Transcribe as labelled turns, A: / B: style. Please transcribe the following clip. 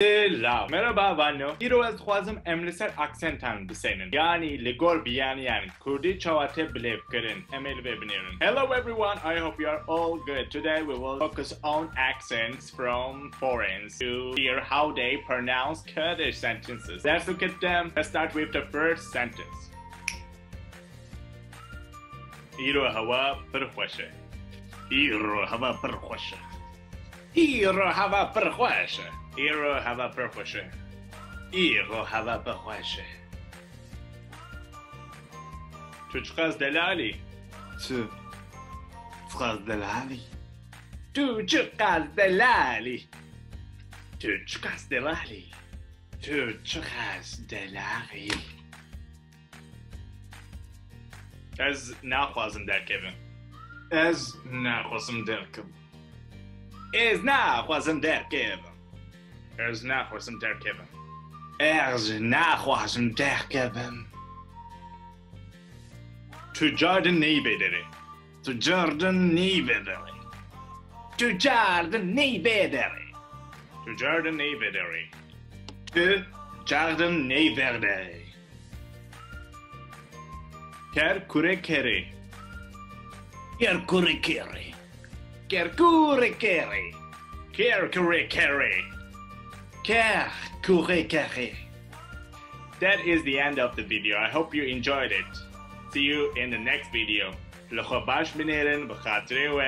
A: سلام مرحبا وانو ایرو از خوازم املسر اکسنتان بسینن یعنی لگور بیانیان کردی چواته بلیف کرن امل وبنیرن. Hello everyone, I hope you are all good. Today we will focus on accents from foreigners to hear how they pronounce Kurdish sentences. Let's look at them. Let's start with the first sentence. ایرو هوا پرخوشه. ایرو هوا پرخوشه. ایرو هوا پرخوشه. ایرو هوا پرخوشه. ایرو هوا پرخوشه. تو چقدر دلالی؟
B: تو چقدر دلالی؟
A: تو چقدر دلالی؟ تو چقدر دلالی؟ تو چقدر دلالی؟ از نخوازم درکبم.
B: از نخواستم درکم.
A: از نخوازم درکبم. از نخوازم درکبم.
B: از نخواستم درکبم.
A: تو جاردن نی بدره.
B: تو جاردن نی بدره.
A: تو جاردن نی بدره. تو جاردن نی بدره.
B: تو جاردن نی بدره.
A: کر کوره کره.
B: کر کوره کره.
A: کر کوره کره. کر کوره کره.
B: کر کوره کره.
A: That is the end of the video. I hope you enjoyed it. See you in the next video. لخو باش بنیرن بخاطره و